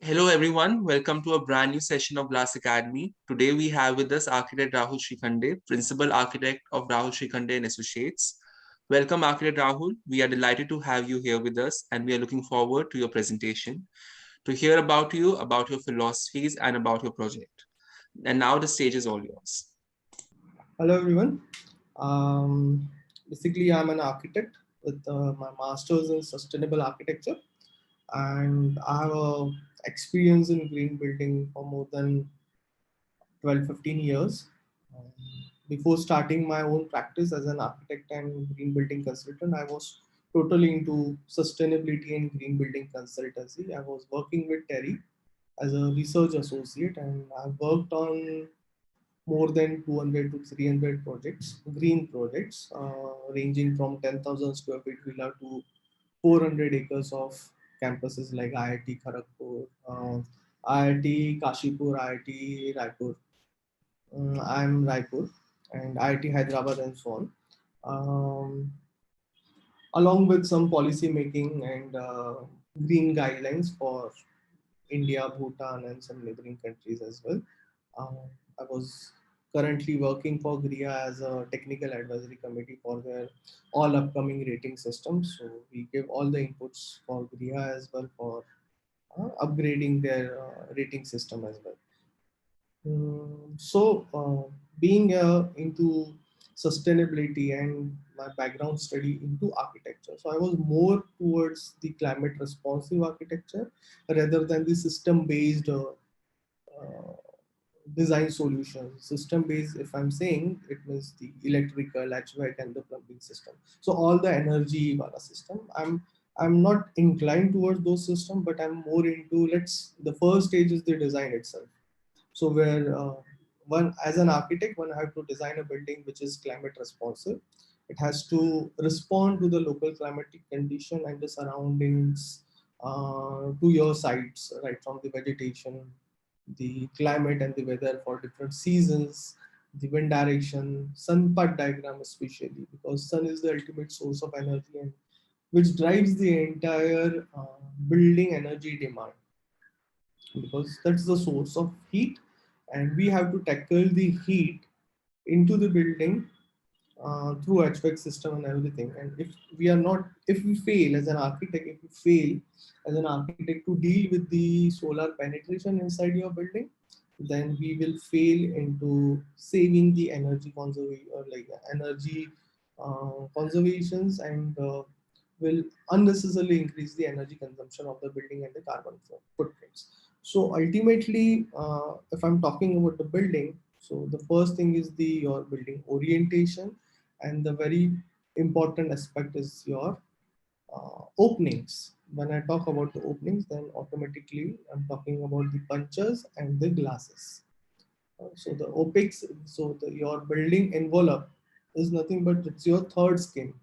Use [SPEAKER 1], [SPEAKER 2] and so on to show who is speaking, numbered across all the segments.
[SPEAKER 1] Hello everyone, welcome to a brand new session of Glass Academy. Today we have with us architect Rahul Shirkhande, principal architect of Rahul Shirkhande and Associates. Welcome architect Rahul. We are delighted to have you here with us and we are looking forward to your presentation, to hear about you, about your philosophies and about your project. And now the stage is all yours.
[SPEAKER 2] Hello everyone. Basically, I'm an architect with my master's in sustainable architecture, and I have experience in green building for more than 12-15 years. Um, Before starting my own practice as an architect and green building consultant, I was totally into sustainability and green building consultancy. I was working with Terry as a research associate, and I've worked on more than 200 to 300 projects, green projects, ranging from 10,000 square feet villa to 400 acres of campuses like IIT Kharagpur, IIT Kashipur, IIT Raipur. I'm Raipur and IIT Hyderabad and so on. Along with some policy making and green guidelines for India, Bhutan, and some neighboring countries as well. Uh, I was currently working for GRIA as a technical advisory committee for their all upcoming rating systems. So we give all the inputs for GRIA as well for upgrading their rating system as well. Being into sustainability and my background study into architecture, so I was more towards the climate responsive architecture rather than the system based uh, design solutions. System based, if I'm saying, it means the electrical, HVAC, and the plumbing system. So all the energy wala system. I'm not inclined towards those systems, but I'm more into let's. The first stage is the design itself. So where one as an architect, one have to design a building which is climate responsive. It has to respond to the local climatic condition and the surroundings to your sites, right from the vegetation, the climate and the weather for different seasons, the wind direction, sun path diagram especially because sun is the ultimate source of energy and which drives the entire building energy demand because that's the source of heat and we have to tackle the heat into the building through HVAC system and everything. And if we are not, if we fail as an architect, if we fail as an architect to deal with the solar penetration inside your building, then we will fail into saving the energy conservation or like energy conservations and will unnecessarily increase the energy consumption of the building and the carbon footprints. So ultimately, if I'm talking about the building, so the first thing is the your building orientation, and the very important aspect is your openings. When I talk about the openings, then automatically I'm talking about the punches and the glasses. So the opex, so your building envelope is nothing but it's your third skin.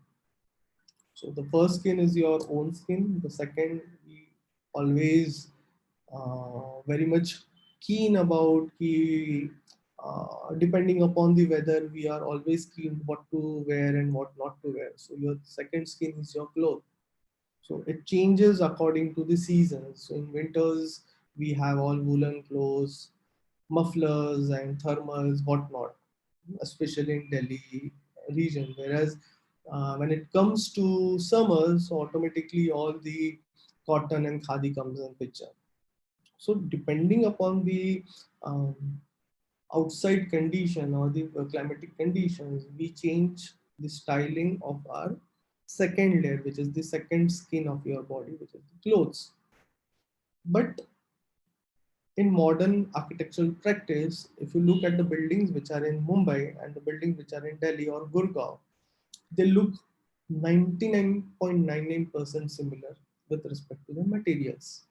[SPEAKER 2] So the first skin is your own skin. The second, we always very much keen about depending upon the weather, we are always keen what to wear and what not to wear. So your second skin is your clothes. So it changes according to the seasons. So in winters, we have all woolen clothes, mufflers and thermals, whatnot, especially in Delhi region. Whereas when it comes to summers, so automatically all the cotton and khadi comes in picture. So depending upon the um, outside condition or the climatic conditions, we change the styling of our second layer, which is the second skin of your body, which is the clothes. But in modern architectural practice, if you look at the buildings which are in Mumbai and the buildings which are in Delhi or Gurgaon, they look 99.99% similar with respect to the materials.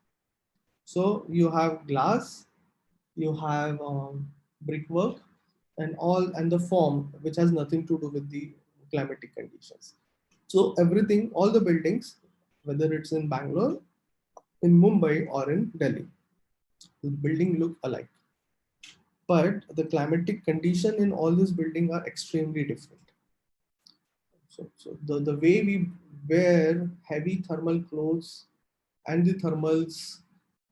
[SPEAKER 2] So you have glass, you have brickwork, and all and the form which has nothing to do with the climatic conditions. So everything, all the buildings, whether it's in Bangalore, in Mumbai, or in Delhi, the building look alike. But the climatic condition in all these buildings are extremely different. So the way we wear heavy thermal clothes and the thermals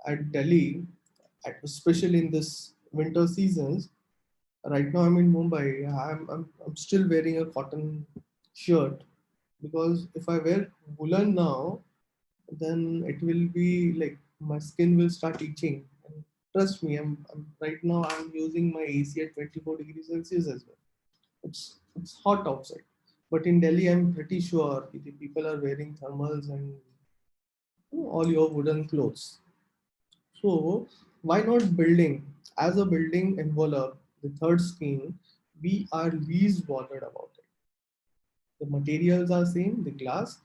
[SPEAKER 2] at Delhi, especially in this winter seasons. Right now I'm in Mumbai. I'm still wearing a cotton shirt because if I wear woolen now, then it will be like my skin will start itching. And trust me, I'm right now I'm using my AC at 24 degrees Celsius as well. It's hot outside, but in Delhi I'm pretty sure the people are wearing thermals and all your woolen clothes. So why not building? As a building envelope, the third scheme, we are least bothered about it. The materials are same, the glass,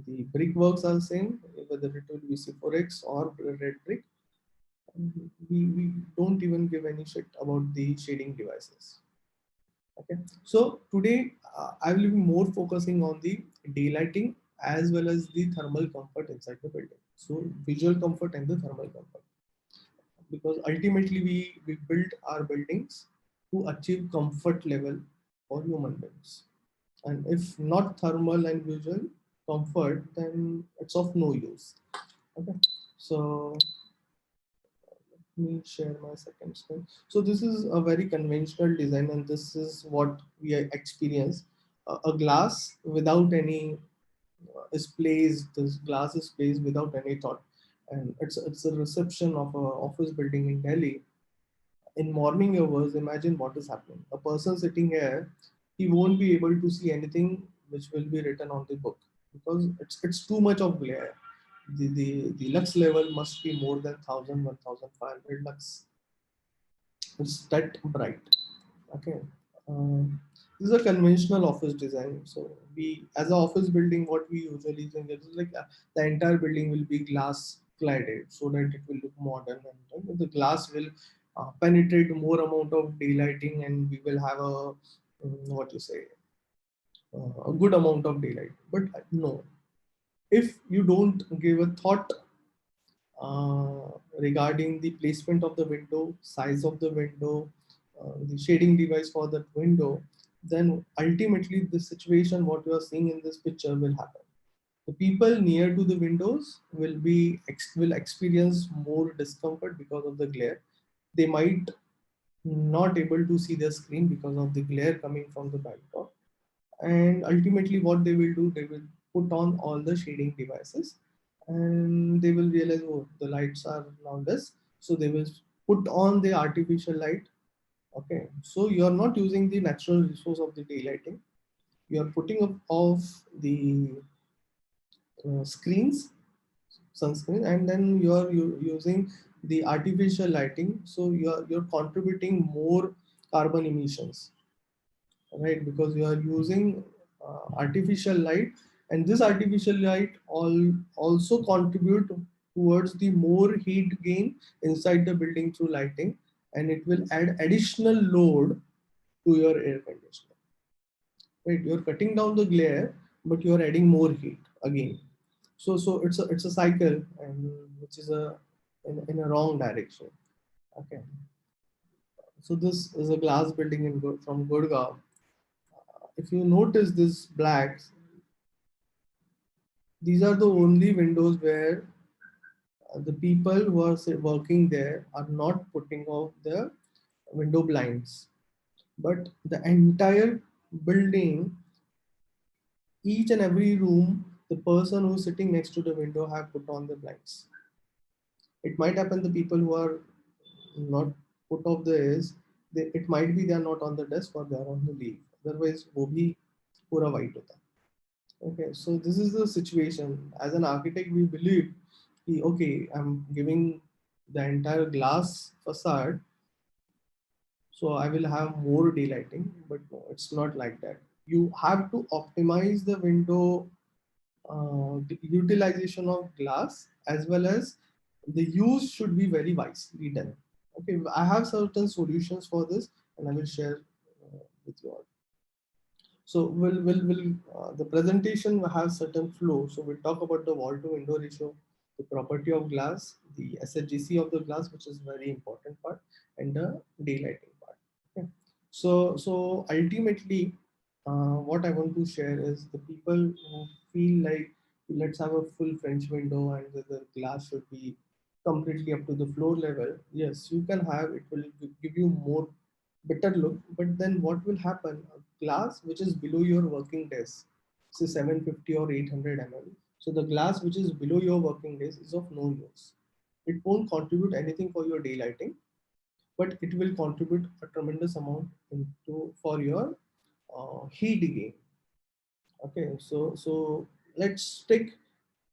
[SPEAKER 2] the brickworks are same, whether it will be C4X or red brick. We don't even give any shit about the shading devices. Okay, so today I will be more focusing on the daylighting as well as the thermal comfort inside the building. So visual comfort and the thermal comfort, because ultimately we build our buildings to achieve comfort level for human beings, and if not thermal and visual comfort, then it's of no use. Okay, so let me share my second screen. So this is a very conventional design, and this is what we experience. A glass without any is placed. This glass is placed without any thought, and it's a reception of a office building in Delhi. In morning hours, imagine what is happening. A person sitting here, he won't be able to see anything which will be written on the book because it's too much of glare. The lux level must be more than 1,000 1,500 lux. It's that bright. Okay. This is a conventional office design. So we, as an office building, what we usually think is like the entire building will be glass cladded so that it will look modern, and the glass will penetrate more amount of daylighting, and we will have a what you say a good amount of daylight. But no, if you don't give a thought regarding the placement of the window, size of the window, the shading device for that window, then ultimately the situation what you are seeing in this picture will happen. The people near to the windows will experience more discomfort because of the glare. They might not able to see the screen because of the glare coming from the backdrop, and ultimately what they will do, they will put on all the shading devices, and they will realize, oh, the lights are now less, so they will put on the artificial light. Okay, so you are not using the natural resource of the daylighting, you are putting up off the screens, sunscreen, and then you are using the artificial lighting, so you're contributing more carbon emissions, right? Because you are using artificial light, and this artificial light also contribute towards the more heat gain inside the building through lighting, and it will add additional load to your air conditioner, right? You're cutting down the glare, but you're adding more heat again. So it's a cycle, and which is in a wrong direction. Okay, so this is a glass building from Gurgaon. If you notice this blacks, these are the only windows where the people who are working there are not putting off the window blinds, but the entire building, each and every room, the person who's sitting next to the window have put on the blinds. It might happen the people who are not put off the is, it might be they are not on the desk or they are on the leave, otherwise वो भी पूरा white होता. Okay, so this is the situation. As an architect, we believe, okay, I'm giving the entire glass facade, so I will have more daylighting. But no, it's not like that. You have to optimize the window the utilization of glass, as well as the use should be very wisely done. Okay, I have certain solutions for this, and I will share with you all. So the presentation will have certain flow. So we'll talk about the wall to window ratio, the property of glass, the SHGC of the glass, which is very important part, and the daylighting part. Okay. So ultimately, what I want to share is the people who feel like let's have a full French window and the glass should be completely up to the floor level, yes, you can have it, will give you more better look. But then what will happen, a glass which is below your working desk, say 750 or 800 mm, so the glass which is below your working desk is of no use. It won't contribute anything for your daylighting, but it will contribute a tremendous amount into for your heat gain. Okay, so let's stick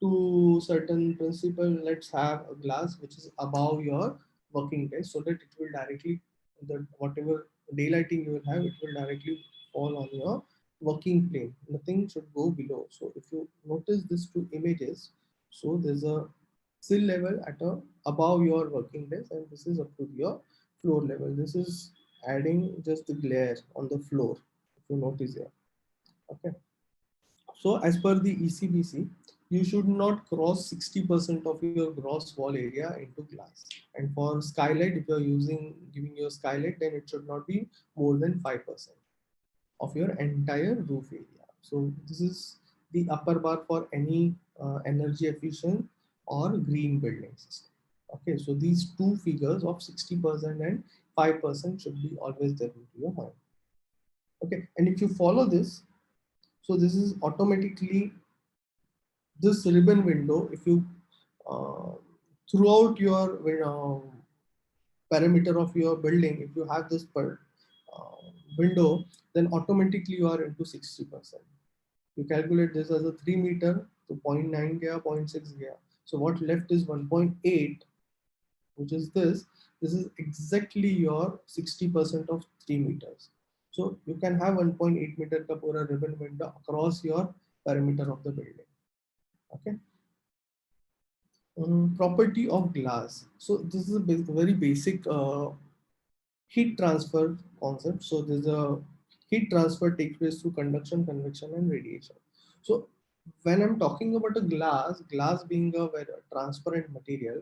[SPEAKER 2] to certain principle. Let's have a glass which is above your working desk, so that it will directly, the whatever daylighting you will have, it will directly fall on your working plane. Nothing should go below. So if you notice these two images, so there's a sill level at a above your working desk, and this is up to your floor level. This is adding just the glare on the floor. If you notice here, okay. So as per the ECBC, you should not cross 60% of your gross wall area into glass. And for skylight, if you are giving your skylight, then it should not be more than 5% of your entire roof area. So this is the upper bar for any energy efficient or green building system. Okay, so these two figures of 60% and 5% should be always there into your mind. Okay, and if you follow this, so this is automatically this ribbon window. If you uh, throughout your perimeter of your building, if you have this uh, window, then automatically you are into 60%. You calculate this as a 3 meter to zero point 0.9 gaya, zero point 0.6 gaya. So what left is 1.8, which is this. This is exactly your 60% of 3 meters. So you can have 1.8 meter ka pura ribbon window across your perimeter of the building. Okay. Property of glass. So this is a very basic heat transfer concept. So there's a heat transfer takes place through conduction, convection, and radiation. So when I'm talking about a glass being a very transparent material,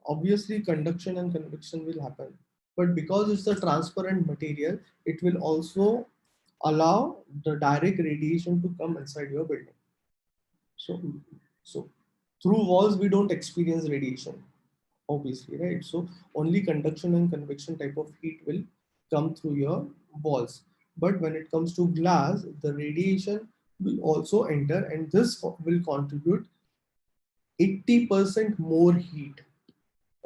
[SPEAKER 2] obviously conduction and convection will happen. But because it's a transparent material, it will also allow the direct radiation to come inside your building. So, so through walls we don't experience radiation, obviously, right? So only conduction and convection type of heat will come through your walls. But when it comes to glass, the radiation will also enter, and this will contribute 80% more heat.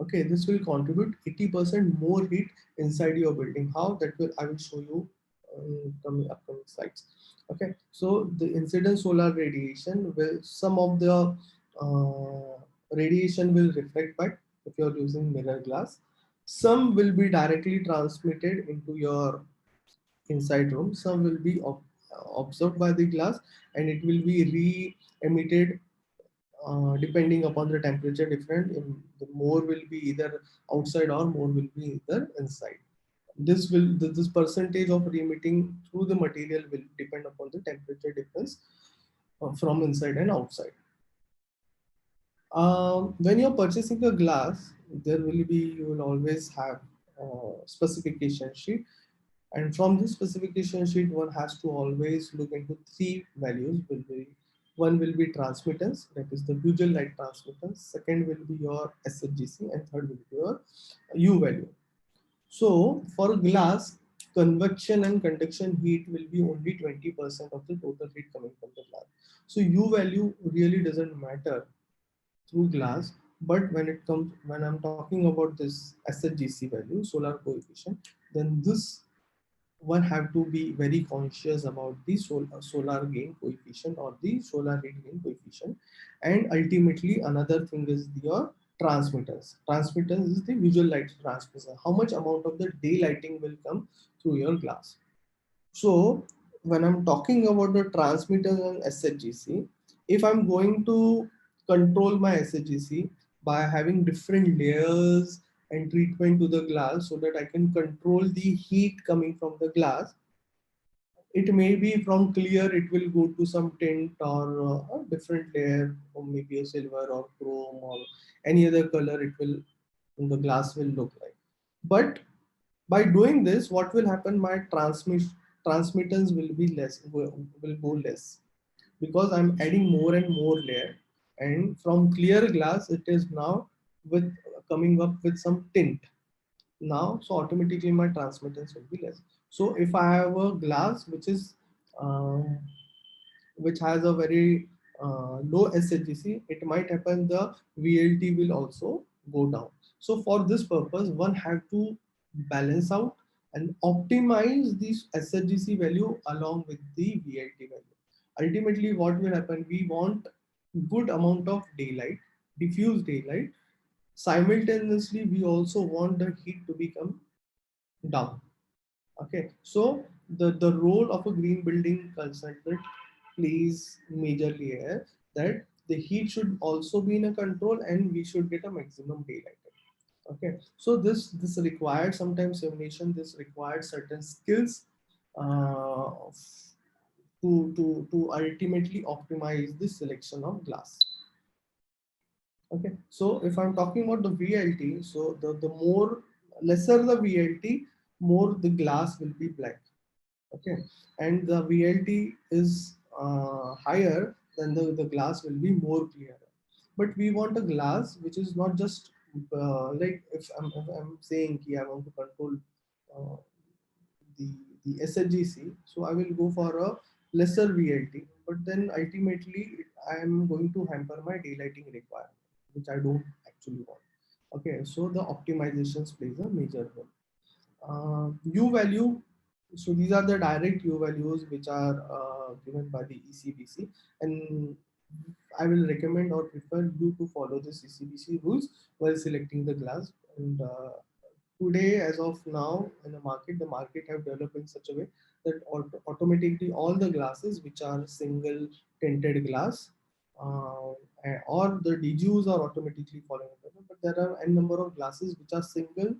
[SPEAKER 2] Okay, this will contribute 80% more heat inside your building. How that will I will show you coming upcoming slides. Okay, so the incident solar radiation will, some of the radiation will reflect back if you're using mirror glass. Some will be directly transmitted into your inside room. Some will be observed by the glass, and it will be re-emitted depending upon the temperature different. The more will be either outside or more will be either inside. This percentage of re-emitting through the material will depend upon the temperature difference from inside and outside. When you're purchasing a glass, there will be, you will always have specification sheet, and from this specification sheet one has to always look into three values. Will be, one will be transmittance, that is the visual light transmittance. Second will be your SHGC, and third will be your U value. So for glass, convection and conduction heat will be only 20% of the total heat coming from the glass. So U value really doesn't matter through glass. But when I'm talking about this SHGC value, solar coefficient, then this one have to be very conscious about the solar gain coefficient or the solar heat gain coefficient. And ultimately another thing is your transmittance. Transmittance is the visual light transmission, how much amount of the daylighting will come through your glass. So when I'm talking about the transmitters and SHGC, if I'm going to control my SHGC by having different layers and treatment to the glass so that I can control the heat coming from the glass, it may be from clear, it will go to some tint or a different layer, or maybe a silver or chrome or any other color it will, the glass will look like. But by doing this, what will happen, my transmittance will be less, will go less, because I'm adding more and more layer. And from clear glass, it is now with coming up with some tint now, so automatically my transmittance will be less. So if I have a glass um, which has a very low SHGC, it might happen the VLT will also go down. So for this purpose, one have to balance out and optimize this SHGC value along with the VLT value. Ultimately, what will happen? We want good amount of daylight, diffuse daylight. Simultaneously, we also want the heat to become down. Okay, so the role of a green building consultant plays majorly here, that the heat should also be in a control and we should get a maximum daylight. Okay, so this required sometimes simulation. This required certain skills uh, to ultimately optimize the selection of glass. Okay, so if I'm talking about the VLT, so the more lesser the VLT, more the glass will be black. Okay, and the VLT is higher, then the glass will be more clear. But we want a glass which is not just like if I'm saying ki I want to control uh, the the SHGC, so I will go for a lesser VLT, but then ultimately I am going to hamper my daylighting requirement, which I don't actually want. Okay, so the optimizations plays a major role. U value, so these are the direct U values which are given by the ECBC, and I will recommend or prefer you to follow the ECBC rules while selecting the glass. And today, as of now, in the market have developed in such a way that automatically all the glasses which are single tinted glass uh, or the DGUs are automatically following it. But there are n number of glasses which are single,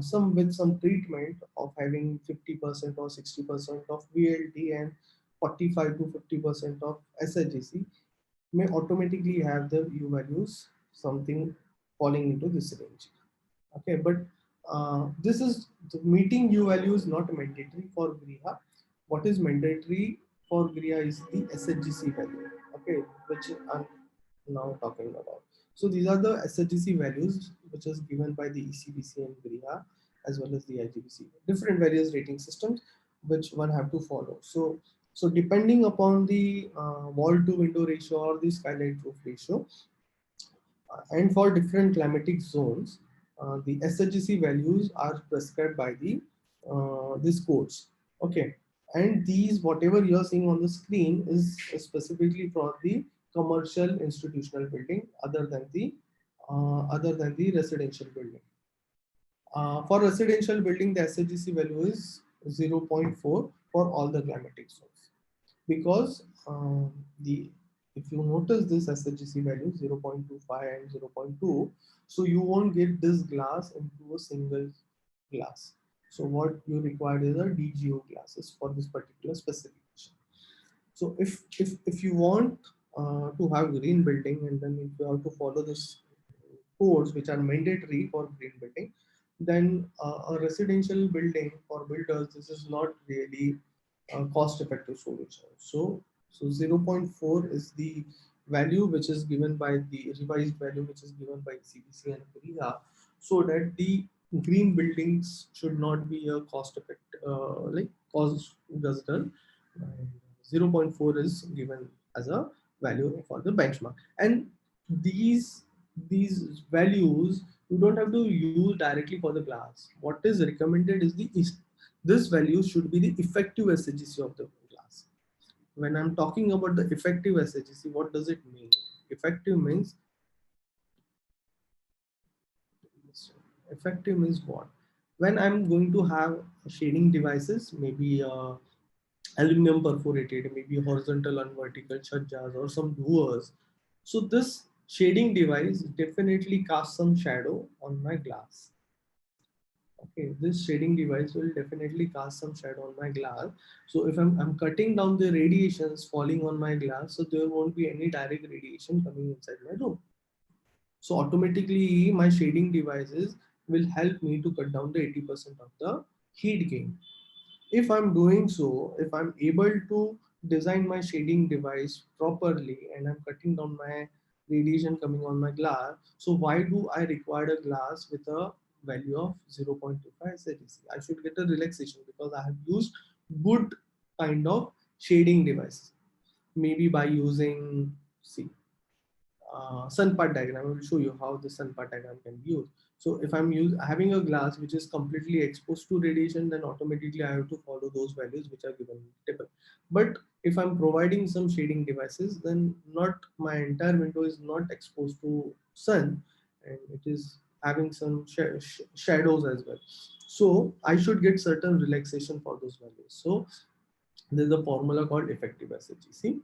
[SPEAKER 2] some with some treatment of having 50% or 60% of VLT and 45 to 50% of SHGC may automatically have the U values something falling into this range. Okay, but this is the meeting U value is not mandatory for Griha. What is mandatory for Griha is the SHGC value. Okay, which I'm now talking about. So these are the SHGC values which is given by the ECBC and Griha as well as the IGBC. Different various rating systems which one have to follow. So depending upon the wall to window ratio or the skylight roof ratio, and for different climatic zones, the SHGC values are prescribed by the these codes. Okay, and these whatever you are seeing on the screen is specifically for the commercial institutional building, other than the residential building. For residential building, the SHGC value is 0.4 for all the climatic zones, because the if you notice this SHGC value 0.25 and 0.2, so you won't get this glass into a single glass. So what you require is a DGO glasses for this particular specification. So if you want to have green building, and then if you have to follow this codes which are mandatory for green building, then a residential building for builders, this is not really a cost effective solution. So 0.4 is the value which is given by the revised value which is given by CBC and Korea, so that the green buildings should not be a cost effect like cost guzzler. And 0.4 is given as a value for the benchmark, and these these values you don't have to use directly for the glass. What is recommended is this value should be the effective SHGC of the glass. When I'm talking about the effective SHGC, what does it mean? Effective means effective means what? When I'm going to have shading devices, maybe aluminum perforated, maybe horizontal and vertical chajjas or some doors. So this shading device definitely casts some shadow on my glass. Okay, this shading device will definitely cast some shadow on my glass. So if I'm cutting down the radiations falling on my glass, so there won't be any direct radiation coming inside my room. So automatically my shading devices will help me to cut down the 80% of the heat gain. If I'm doing so, if I'm able to design my shading device properly and I'm cutting down my radiation coming on my glass. So why do I require a glass with a value of 0.25 SADC? I should get a relaxation because I have used good kind of shading device. Maybe by using, see, sun part diagram. I will show you how the sun part diagram can be used. So if I'm having a glass which is completely exposed to radiation, then automatically I have to follow those values which are given in the table. But if I'm providing some shading devices, then not my entire window is not exposed to sun, and it is having some shadows as well. So I should get certain relaxation for those values. So there's a formula called effective SHGC.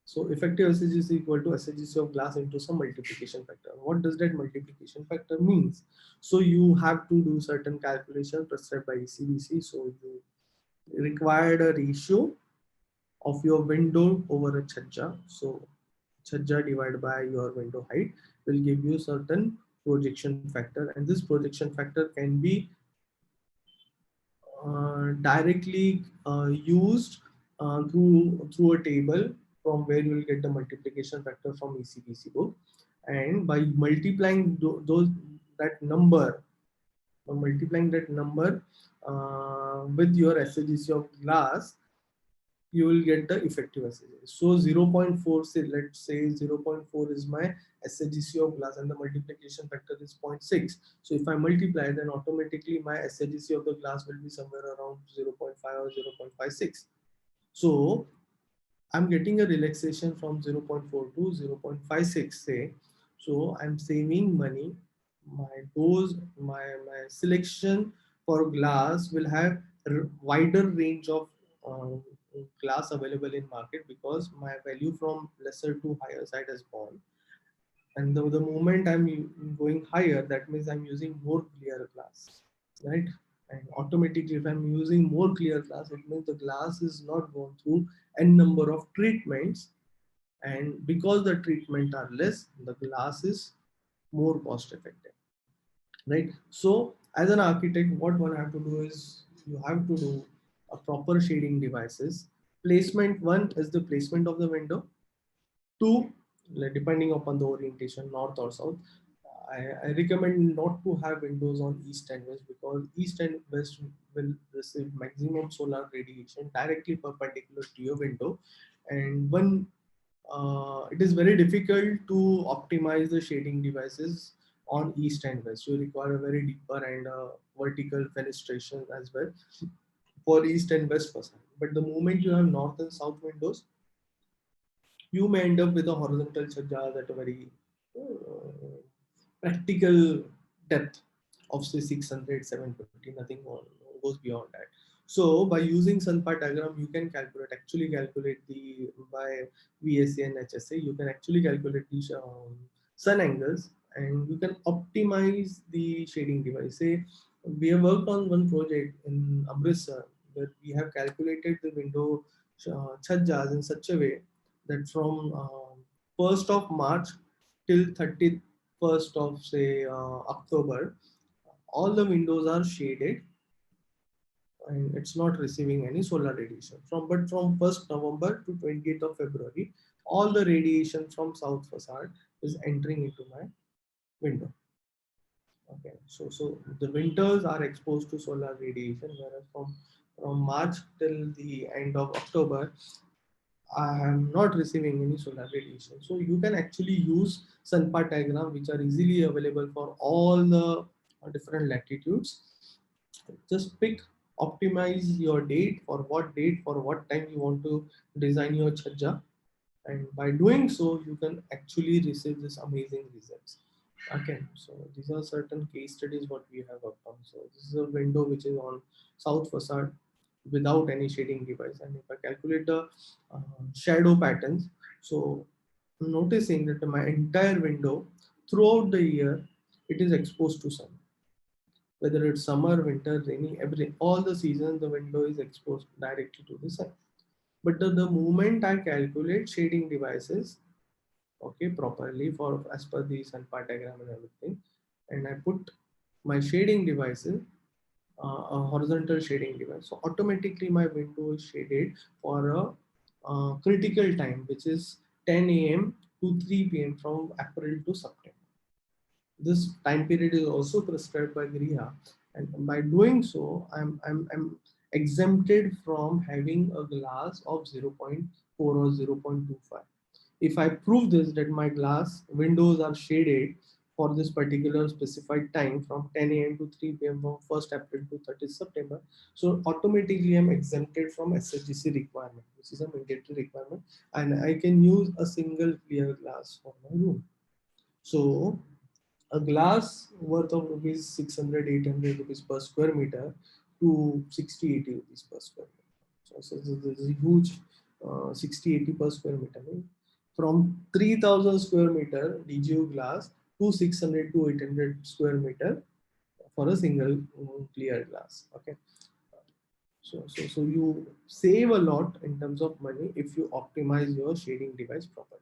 [SPEAKER 2] So effective SHGC is equal to SHGC of glass into some multiplication factor. What does that multiplication factor means? So you have to do certain calculation prescribed by ECBC. So you required a ratio of your window over a chhajja. So chhajja divided by your window height will give you certain projection factor, and this projection factor can be directly used through a table from where you will get the multiplication factor from ECBC book, and by multiplying those that number, with your SHGC of glass, you will get the effective SHGC. So 0.4, say let's say 0.4 is my SHGC of glass and the multiplication factor is 0.6. So if I multiply, then automatically my SHGC of the glass will be somewhere around 0.5 or 0.56. So I'm getting a relaxation from 0.4 to 0.56, say. So I'm saving money. My selection for glass will have wider range of um, glass available in market because my value from lesser to higher side has gone. And the moment I'm going higher, that means I'm using more clear glass, right? And automatically, if I'm using more clear glass, it means the glass is not going through n number of treatments, and because the treatment are less, the glass is more cost effective, right? So as an architect, what one have to do is you have to do a proper shading devices. Placement one is the placement of the window. Two, like, depending upon the orientation, north or south, I recommend not to have windows on east and west because east and west will receive maximum solar radiation directly perpendicular to your window, and one it is very difficult to optimize the shading devices on east and west. You require a very deeper and vertical fenestration as well for east and west facade. But the moment you have north and south windows, you may end up with a horizontal chhajjas at a very practical depth of say 600, 750, nothing more, goes beyond that. So by using Sunpart diagram, you can actually calculate the, by VSA and HSA, you can actually calculate the sun angles, and you can optimize the shading device. Say we have worked on one project in Amritsar where we have calculated the window chhajjas in such a way that from 1st of March till 31st of say October, all the windows are shaded and it's not receiving any solar radiation. From 1st November to 20th of February, all the radiation from south facade is entering into my window. Okay, so the winters are exposed to solar radiation, whereas from March till the end of October, I am not receiving any solar radiation. So you can actually use sunpart diagram, which are easily available for all the different latitudes. Just pick, optimize your date, for what time you want to design your chhajja, and by doing so, you can actually receive this amazing results. Okay, so these are certain case studies what we have upon. So this is a window which is on south facade without any shading device, and if I calculate the shadow patterns, so noticing that my entire window throughout the year it is exposed to sun, whether it's summer, winter, rainy, everything, all the seasons the window is exposed directly to the sun. But the moment I calculate shading devices, okay, properly for as per the sun part diagram and everything, and I put my shading devices, a horizontal shading device, so automatically my window is shaded for a critical time, which is 10 a.m. to 3 p.m. from April to September. This time period is also prescribed by Griha, and by doing so, I'm exempted from having a glass of zero point 0.4 or 0.25. If I prove this, that my glass windows are shaded for this particular specified time from 10 a.m. to 3 p.m. from 1st April to 30th September, so automatically I'm exempted from SHGC requirement, which is a mandatory requirement, and I can use a single clear glass for my room. So a glass worth of rupees 600, 800 rupees per square meter to 60, 80 rupees per square meter. So this is a huge 60, 80 per square meter. Right? From 3000 square meter DGU glass to 600 to 800 square meter for a single clear glass. Okay. So you save a lot in terms of money if you optimize your shading device properly.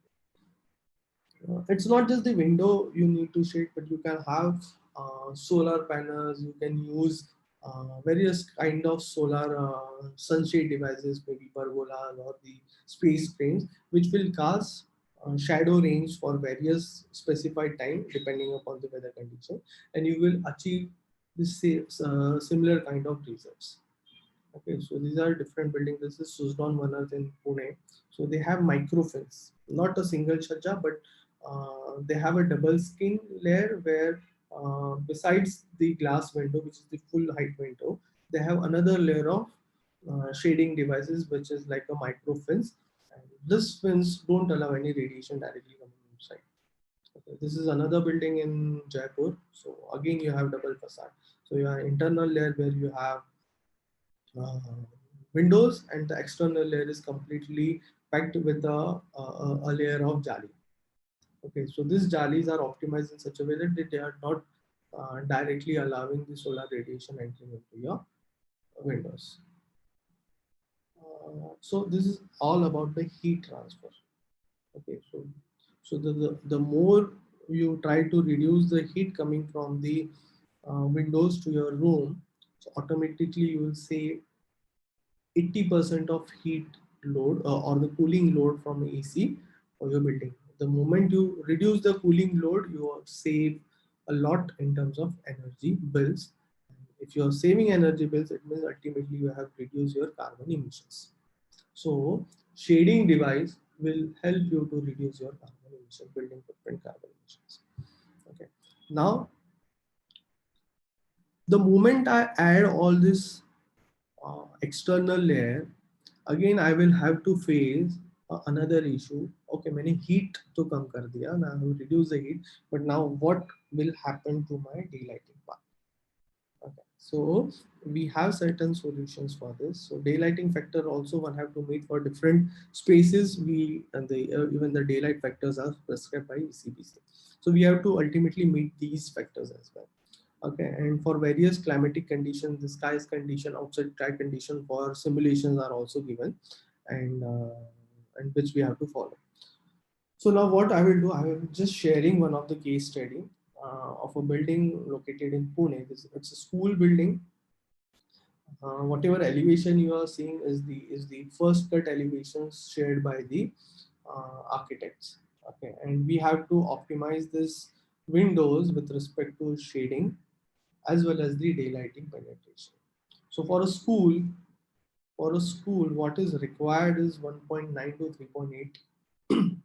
[SPEAKER 2] It's not just the window you need to shade, but you can have solar panels. You can use various kind of solar sunshade devices, maybe pergola or the space frames, which will cast shadow range for various specified time depending upon the weather condition, and you will achieve this similar kind of results. Okay, so these are different buildings. This is Suzlon One Earth in Pune. So they have microfilms, not a single shaja, but they have a double skin layer where besides the glass window, which is the full height window, they have another layer of shading devices, which is like a microfilms. And this fins don't allow any radiation directly coming inside. Okay, this is another building in Jaipur. So again, you have double facade. So you have internal layer where you have uh, windows, and the external layer is completely packed with a layer of jali. Okay, so these jalis are optimized in such a way that they are not directly allowing the solar radiation entering into your windows. So this is all about the heat transfer. Okay, so the more you try to reduce the heat coming from the windows to your room, so automatically you will save 80% of heat load or the cooling load from AC for your building. The moment you reduce the cooling load, you save a lot in terms of energy bills. If you are saving energy bills, it means ultimately you have reduced your carbon emissions. So shading device will help you to reduce your carbon emission, building footprint carbon emissions. Okay. Now, the moment I add all this external layer, again I will have to face another issue. Okay, मैंने heat तो कम कर दिया, now I have reduced the heat, but now what will happen to my daylighting part? Okay, so we have certain solutions for this. So daylighting factor also one have to meet for different spaces. We and the even the daylight factors are prescribed by ECBC. So we have to ultimately meet these factors as well. Okay, and for various climatic conditions, the skies condition, outside sky condition for simulations are also given, and which we have to follow. So now what I will do, I am just sharing one of the case study of a building located in Pune. It's a school building. Whatever elevation you are seeing is the first cut elevations shared by the architects. Okay, and we have to optimize this windows with respect to shading as well as the daylighting penetration. So for a school, what is required is 1.9 to 3.8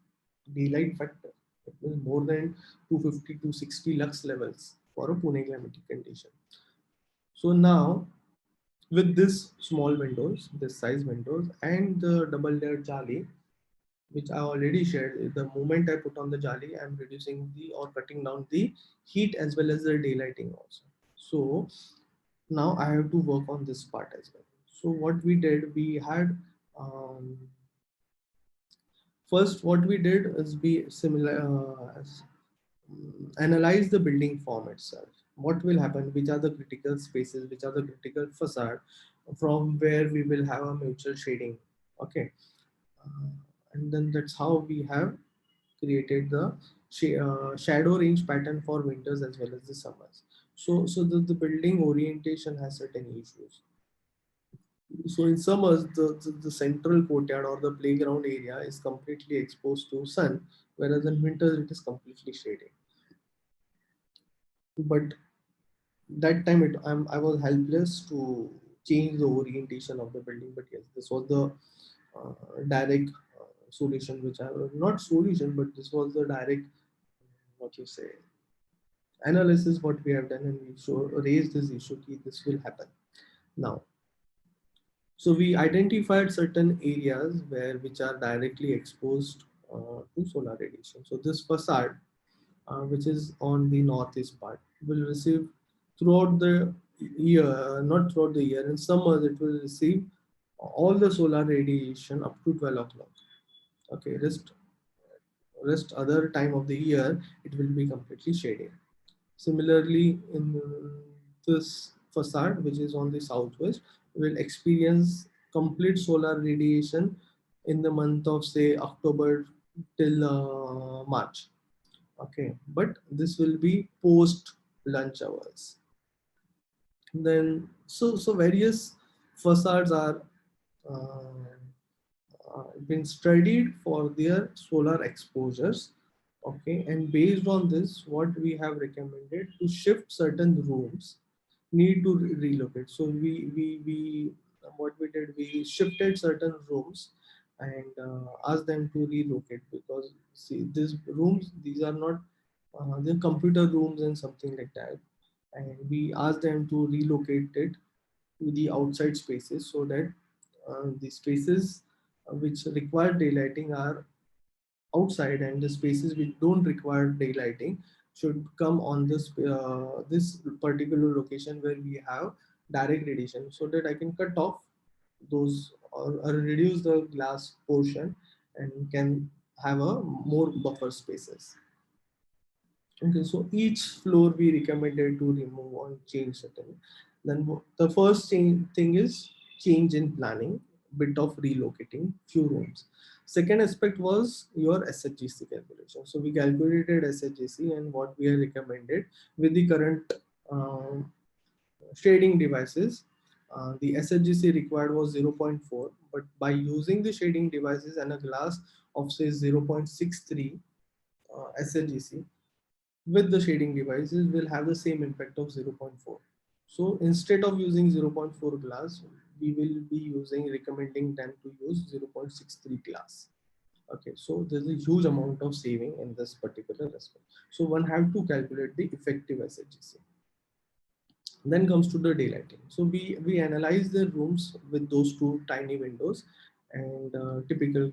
[SPEAKER 2] daylight factor. It is more than 250 to 60 lux levels for a Pune climatic condition. So now with this small windows, this size windows, and the double layer jali, which I already shared, the moment I put on the jali, I'm reducing the or cutting down the heat as well as the daylighting also. So now I have to work on this part as well. So what we did, we had first what we did is we similar analyze the building form itself. What will happen? Which are the critical spaces? Which are the critical facade from where we will have a mutual shading? Okay, uh, and then that's how we have created the shadow range pattern for winters as well as the summers. So the building orientation has certain issues. So in summers, the central courtyard or the playground area is completely exposed to sun, whereas in winters it is completely shaded. But that time I was helpless to change the orientation of the building. But yes, this was the direct solution, which I was not solution, but this was the direct, what you say, analysis what we have done, and we show raise this issue that this will happen now. So we identified certain areas where which are directly exposed to solar radiation. So this facade, which is on the northeast part, will receive throughout the year, not throughout the year. In summers, it will receive all the solar radiation up to 12 o'clock. Okay, rest other time of the year, it will be completely shaded. Similarly, in this facade, which is on the southwest, will experience complete solar radiation in the month of, say, October till March. Okay, but this will be post lunch hours. Then, so various facades are uh, been studied for their solar exposures. Okay, and based on this, what we have recommended to shift certain rooms need to relocate. So we what we did, we shifted certain rooms and asked them to relocate, because see, these rooms, these are not the computer rooms and something like that, and we asked them to relocate it to the outside spaces, so that the spaces which require daylighting are outside, and the spaces which don't require daylighting should come on this particular location where we have direct radiation, so that I can cut off those, or reduce the glass portion, and can have a more buffer spaces. Okay, so each floor we recommended to remove or change certain. Then the first thing is change in planning, bit of relocating few rooms. Second aspect was your SHGC calculation. So we calculated SHGC and what we are recommended with the current shading devices. The SHGC required was zero point 0.4, but by using the shading devices and a glass of say 0.63 SHGC, with the shading devices will have the same impact of zero point 0.4. So instead of using zero point 0.4 glass, we will be using, recommending them to use 0.63 glass. Okay, so there's a huge amount of saving in this particular aspect. So one have to calculate the effective SHGC. Then comes to the daylighting. So we analyze the rooms with those two tiny windows and typical.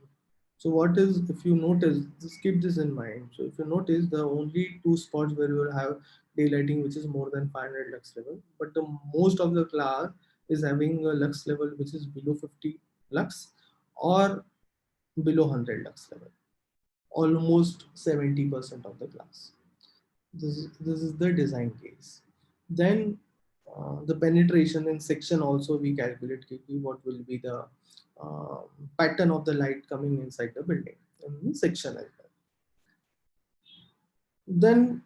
[SPEAKER 2] So what is, if you notice, just keep this in mind. So if you notice, the only two spots where you will have daylighting which is more than 500 lux level, but the most of the class is having a lux level which is below 50 lux or below 100 lux level, almost 70% of the class. This is the design case. Then the penetration in section also we calculate quickly what will be the uh, pattern of the light coming inside the building in section as well. Then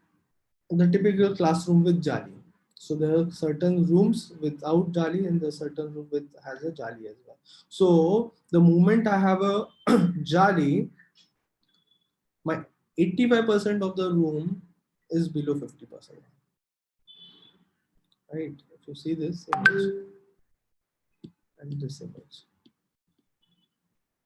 [SPEAKER 2] the typical classroom with jali. So there are certain rooms without jali and the certain room with has a jali as well. So the moment I have a jali, my 85% of the room is below 50%. Right? If you see this image and this image.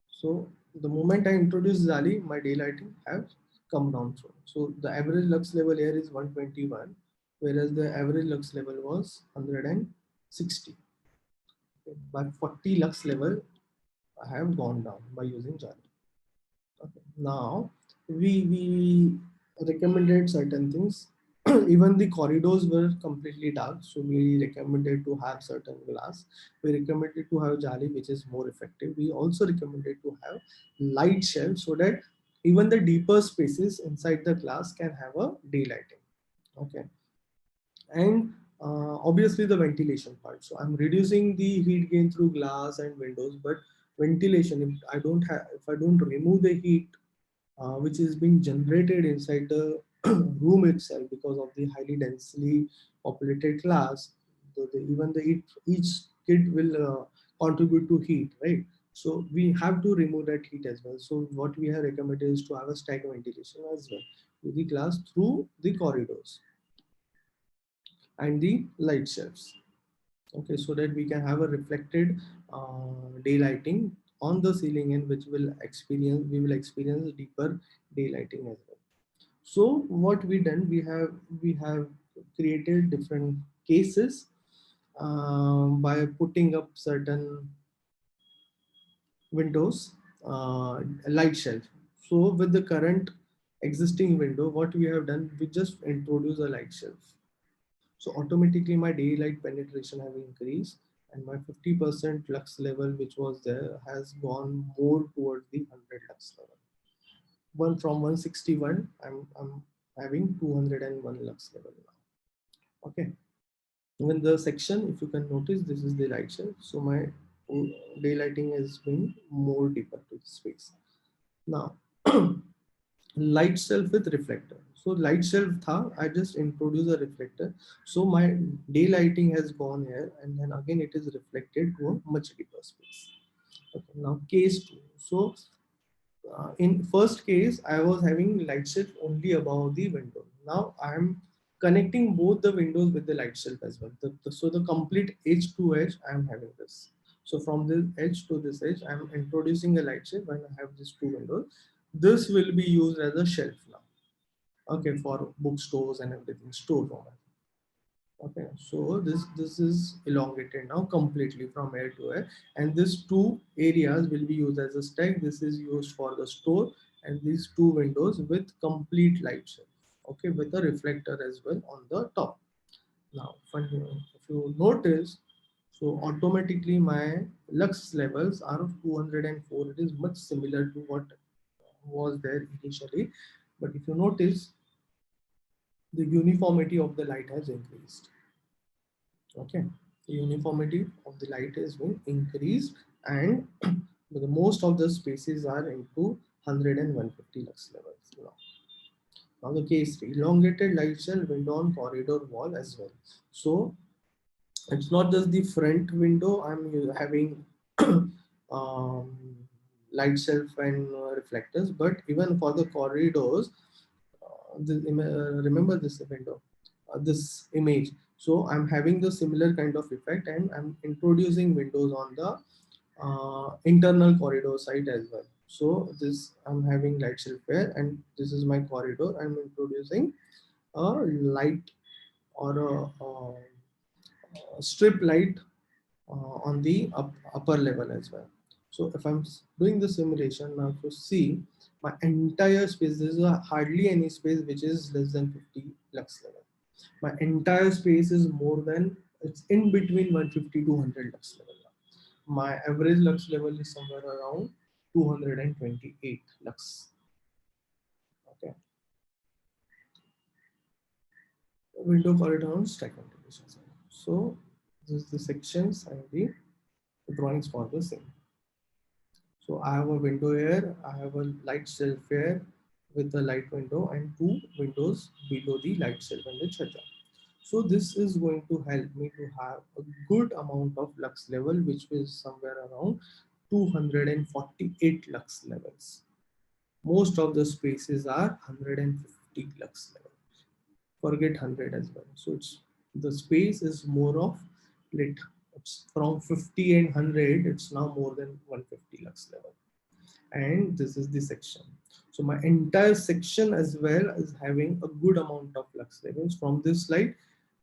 [SPEAKER 2] So the moment I introduce Zali, my daylighting has come down. So the average lux level here is 121, whereas the average lux level was 160. Okay. By 40 lux level, I have gone down by using Jali. Okay. Now we recommended certain things. Even the corridors were completely dark, so we recommended to have certain glass. We recommended to have jali, which is more effective. We also recommended to have light shelf, so that even the deeper spaces inside the glass can have a daylighting. Okay, and obviously the ventilation part. So I'm reducing the heat gain through glass and windows, but ventilation, if I don't remove the heat which is being generated inside the room itself because of the highly densely populated class. Even each kid will contribute to heat, right? So we have to remove that heat as well. So what we have recommended is to have a stack ventilation as well to the glass through the corridors and the light shelves. Okay, so that we can have a reflected daylighting on the ceiling, and which will experience we will experience deeper daylighting as well. So what we done, we have created different cases by putting up certain windows, light shelf. So with the current existing window, what we have done, we just introduce a light shelf. So automatically my daylight penetration have increased, and my 50% lux level which was there has gone more towards the 100 lux level. One from 161, I'm having 201 lux level now. Okay. Even the section, if you can notice, this is the light shelf. So my daylighting has been more deeper to the space. Now, light shelf with reflector. So light shelf tha, I just introduce a reflector. So my daylighting has gone here, and then again it is reflected to a much deeper space. Okay, now case two. So in first case, I was having light shelf only above the window. Now I am connecting both the windows with the light shelf as well. So the complete edge to edge, I am having this. So from this edge to this edge, I am introducing a light shelf when I have these two windows. This will be used as a shelf now. Okay, for bookstores and everything, storeroom. Okay, so this is elongated now completely from air to air, and these two areas will be used as a stack. This is used for the store, and these two windows with complete light shelf. Okay, with a reflector as well on the top. Now, if you notice, so automatically my lux levels are of 204. It is much similar to what was there initially, but if you notice, the uniformity of the light has increased. Okay, the uniformity of the light has been increased, and the most of the spaces are into 100 and 150 lux levels now. The case three, elongated light shell window on corridor wall as well. So it's not just the front window I'm having um, light shelf and reflectors, but even for the corridors, remember this window, this image. So I'm having the similar kind of effect, and I'm introducing windows on the internal corridor side as well. So this I'm having light shelf here, and this is my corridor. I'm introducing a light or a strip light on the upper level as well. So if I'm doing the simulation now, to see my entire space, there is hardly any space which is less than 50 lux level. My entire space is more than, it's in between 150 to 100 lux level. My average lux level is somewhere around 228 lux. Okay. Window corridor on stack ventilation. So this is the sections and the drawings for the same. So I have a window here, I have a light shelf here with the light window and two windows below the light shelf and the chaja. So this is going to help me to have a good amount of lux level, which is somewhere around 248 lux levels. Most of the spaces are 150 lux level. Forget 100 as well. So it's, the space is more of lit. It's from 50 and 100, it's now more than 150 lux level. And this is the section. So my entire section as well is having a good amount of lux levels. From this slide,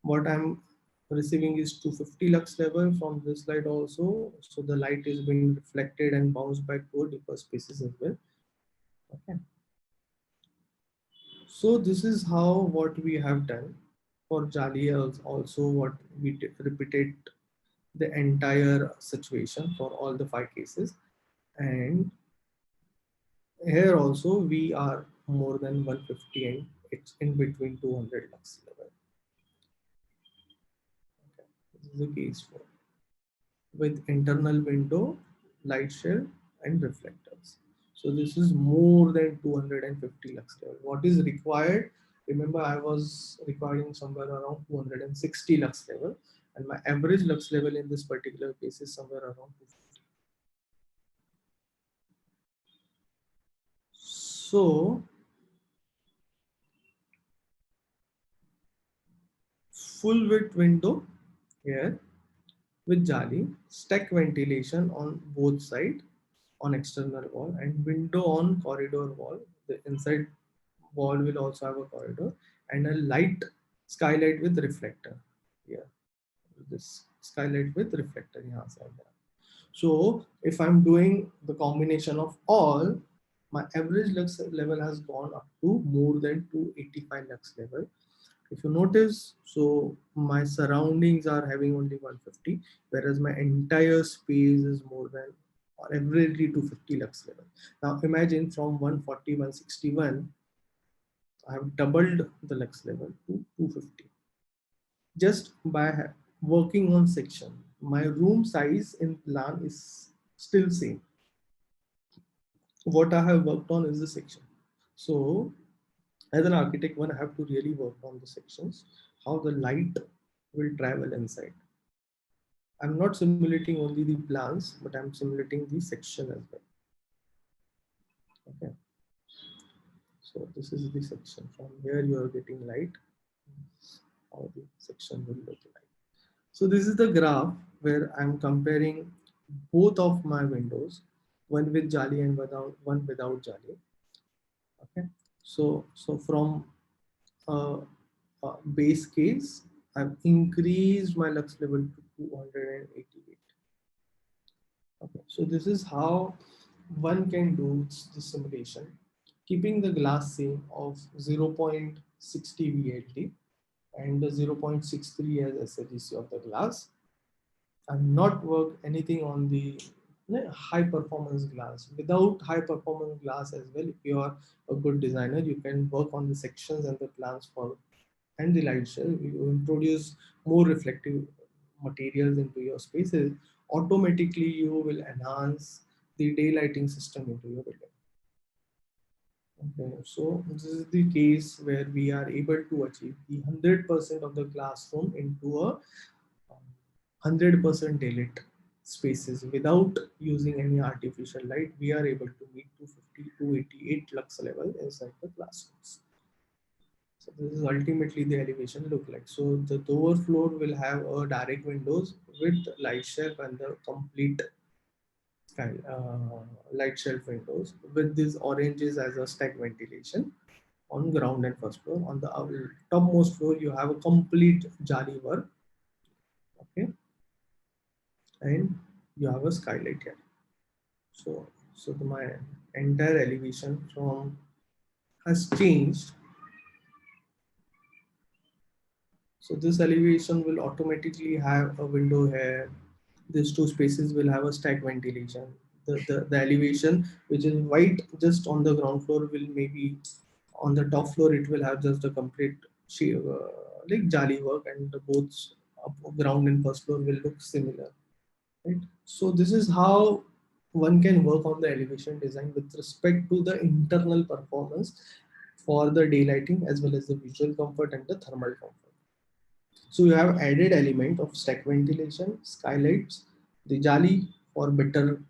[SPEAKER 2] what I'm receiving is 250 lux level from this slide also. So the light is being reflected and bounced back to deeper spaces as well. Okay. So this is how what we have done for Jalia. Also what we repeated the entire situation for all the 5 cases, and here also we are more than 150, and it's in between 200 lux level. Okay. This is the case for with internal window, light shell, and reflectors. So this is more than 250 lux level. What is required? Remember, I was requiring somewhere around 260 lux level. and my average lux level in this particular case is somewhere around 250. So full width window here with jali, stack ventilation on both sides on external wall, and window on corridor wall. The inside wall will also have a corridor and a light skylight with reflector. Yeah, this skylight with reflector. यहाँ से आएगा. So if I'm doing the combination of all, my average lux level has gone up to more than 285 lux level. If you notice, so my surroundings are having only 150, whereas my entire space is more than or averagely 250 lux level. Now imagine from 140, 161, I have doubled the lux level to 250 just by working on section. My room size in plan is still same. What I have worked on is the section. So as an architect, one have to really work on the sections, how the light will travel inside. I'm not simulating only the plans, but I'm simulating the section as well. Okay. So this is the section from where you are getting light, how the section will look like. So this is the graph where I'm comparing both of my windows, one with jali and one without jali. Okay. So from uh, base case, I've increased my lux level to 288. Okay, so this is how one can do the simulation, keeping the glass same of 0.60 VLT and the 0.63 as SLGC of the glass, and not work anything on the high performance glass. Without high performance glass as well, if you are a good designer, you can work on the sections and the plans for and the light shell. You introduce more reflective materials into your spaces, automatically you will enhance the daylighting system into your building. Okay, so this is the case where we are able to achieve the 100% of the classroom into a 100% daylit spaces without using any artificial light. We are able to meet 250 to 88 lux level inside the classrooms. So this is ultimately the elevation look like. So the lower floor will have a direct windows with light shelf and the complete sky, light shelf windows with these oranges as a stack ventilation on ground and first floor. On the topmost floor, you have a complete jali work, okay, and you have a skylight here. So my entire elevation from has changed. So this elevation will automatically have a window here. These two spaces will have a stack ventilation. The elevation which is white just on the ground floor will maybe on the top floor it will have just a complete like jali work, and the both ground and first floor will look similar. Right? So this is how one can work on the elevation design with respect to the internal performance for the daylighting as well as the visual comfort and the thermal comfort. So you have added element of stack ventilation, skylights, the jali for better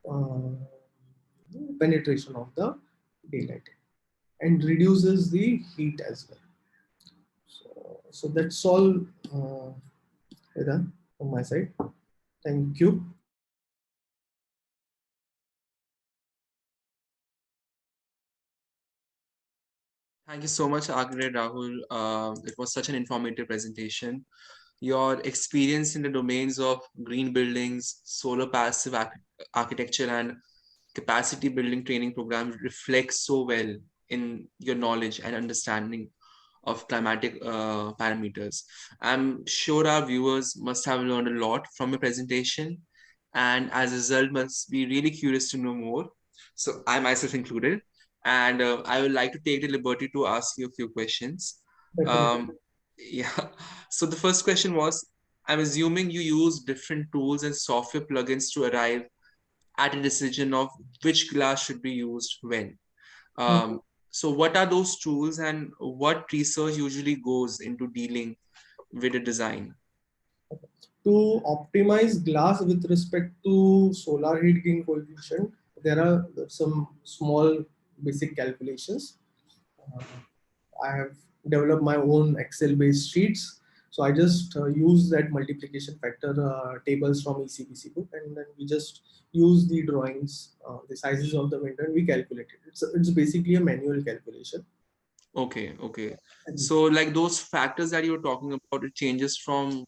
[SPEAKER 2] uh, penetration of the daylight and reduces the heat as well. So that's all, Vedant, from my side. Thank you.
[SPEAKER 1] Thank you so much, Agre Rahul. It was such an informative presentation. Your experience in the domains of green buildings, solar passive architecture, and capacity building training program reflects so well in your knowledge and understanding of climatic parameters. I'm sure our viewers must have learned a lot from your presentation, and as a result, must be really curious to know more. So, I myself included, and I would like to take the liberty to ask you a few questions.
[SPEAKER 2] Definitely.
[SPEAKER 1] Yeah. So, the first question was, I'm assuming you use different tools and software plugins to arrive at a decision of which glass should be used when. Um, so, what are those tools and what research usually goes into dealing with the design?
[SPEAKER 2] To optimize glass with respect to solar heat gain coefficient, there are some small basic calculations. Uh, I have developed my own Excel based sheets. So I just use that multiplication factor tables from ECBC book, and then we just use the drawings, the sizes of the window, and we calculate it. It's basically a manual calculation.
[SPEAKER 1] Okay, okay. So like those factors that you were talking about, it changes from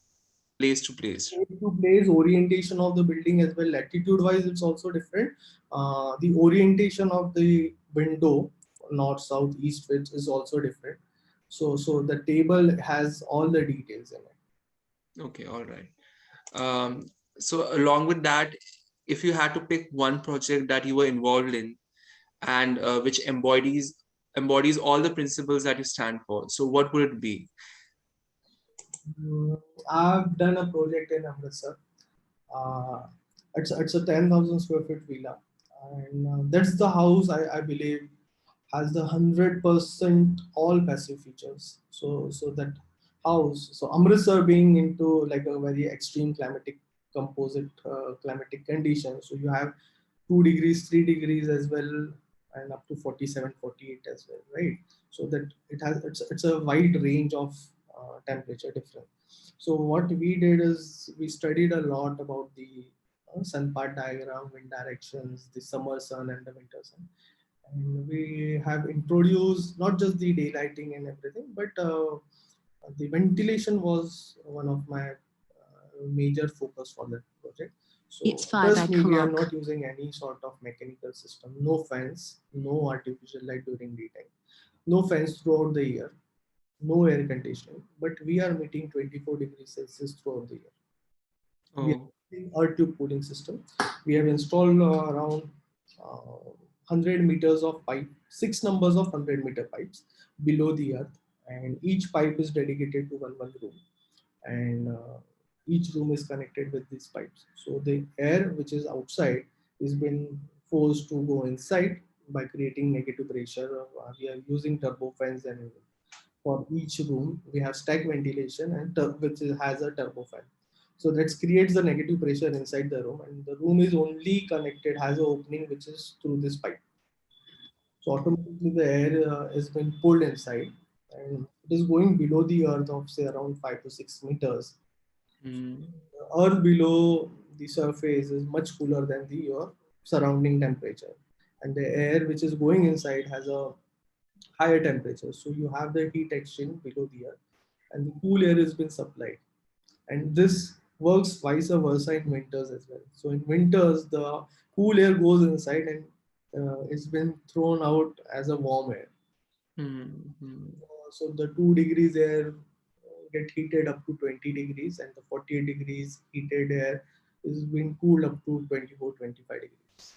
[SPEAKER 1] place to place.
[SPEAKER 2] To place orientation of the building as well, latitude wise it's also different. The orientation of the window, north south east west, is also different. So the table has all the details in it.
[SPEAKER 1] Okay, all right. Um, so along with that, if you had to pick one project that you were involved in and which embodies all the principles that you stand for, so what would it be?
[SPEAKER 2] Mm, I've done a project in Amritsar. uh, it's a 10,000 square feet villa, and that's the house I believe has the 100% all passive features. So that house, so Amritsar being into like a very extreme climatic composite climatic condition, so you have 2 degrees 3 degrees as well, and up to 47 48 as well, right? So that it's a wide range of temperature difference. So what we did is we studied a lot about the sun path diagram, wind directions, the summer sun and the winter sun, and we have introduced not just the daylighting and everything, but the ventilation was one of my major focus for that project.
[SPEAKER 3] It's
[SPEAKER 2] So
[SPEAKER 3] five
[SPEAKER 2] trust me, we are
[SPEAKER 3] o'clock.
[SPEAKER 2] not using any sort of mechanical system. No fans, no artificial light during daytime, no fans throughout the year, no air conditioning. But we are meeting 24 degrees Celsius throughout the year. We are
[SPEAKER 1] Oh,
[SPEAKER 2] using earth tube cooling system. We have installed around 100 meters of pipe, six numbers of 100-meter pipes below the earth, and each pipe is dedicated to one room, and each room is connected with these pipes. So the air which is outside is been forced to go inside by creating negative pressure. We are using turbo fans, and for each room we have stack ventilation and which has a turbo fan. So that creates the negative pressure inside the room, and the room is only connected, has an opening which is through this pipe. So automatically the air is being pulled inside, and it is going below the earth of say around 5 to 6 meters.
[SPEAKER 1] mm,
[SPEAKER 2] The earth below the surface is much cooler than the your surrounding temperature, and the air which is going inside has a higher temperature. So you have the heat exchange below the earth, and the cool air has been supplied. And this works vice versa in winters as well. So in winters, the cool air goes inside, and it's been thrown out as a warm air.
[SPEAKER 1] mm, mm.
[SPEAKER 2] So the 2 degrees air get heated up to 20 degrees, and the 48 degrees heated air is being cooled up to 24, 25 degrees.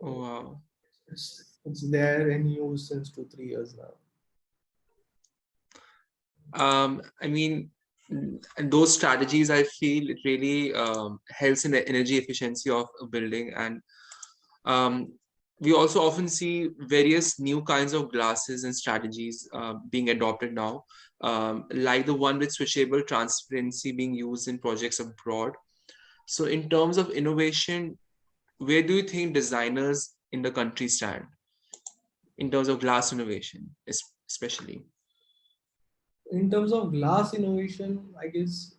[SPEAKER 1] Oh,
[SPEAKER 2] So
[SPEAKER 1] wow.
[SPEAKER 2] it's there in use since 2 3 years now.
[SPEAKER 1] I mean, and those strategies, I feel it really helps in the energy efficiency of a building. And um, we also often see various new kinds of glasses and strategies being adopted now, like the one with switchable transparency being used in projects abroad. So, in terms of innovation, where do you think designers in the country stand in terms of glass innovation, especially?
[SPEAKER 2] In terms of glass innovation, I guess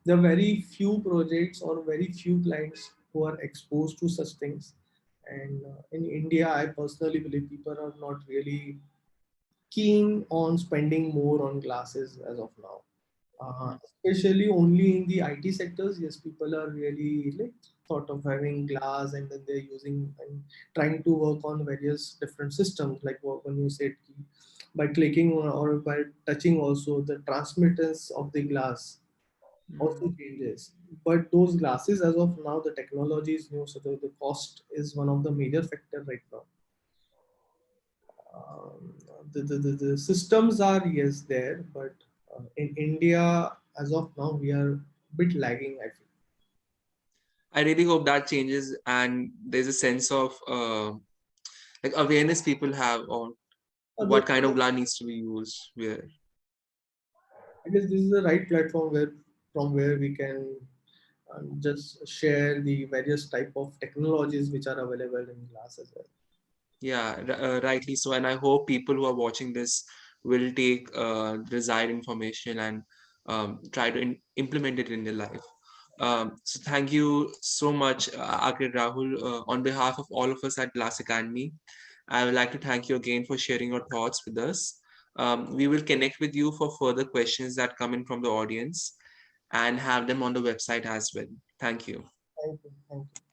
[SPEAKER 2] there are very few projects or very few clients who are exposed to such things. And in India, I personally believe people are not really keen on spending more on glasses as of now. Especially only in the IT sectors, yes, people are really like thought of having glass, and then they're using and trying to work on various different systems. Like when you said by clicking or by touching, also the transmittance of the glass also
[SPEAKER 1] Mm.
[SPEAKER 2] changes. But those glasses, as of now, the technology is new, so the cost is one of the major factor right now. Um, the systems are yes there, but in India, as of now, we are a bit lagging, I feel.
[SPEAKER 1] I really hope that changes and there's a sense of like awareness people have on what kind of glass needs to be used where.
[SPEAKER 2] I guess this is the right platform where from where we can just share the various type of technologies which are available in glass as well.
[SPEAKER 1] Yeah, rightly so. And I hope people who are watching this will take desired information and try to implement it in their life. So thank you so much, Akir Rahul. On behalf of all of us at Glass Academy, I would like to thank you again for sharing your thoughts with us. We will connect with you for further questions that come in from the audience and have them on the website as well. Thank you.
[SPEAKER 2] Thank you. Thank you.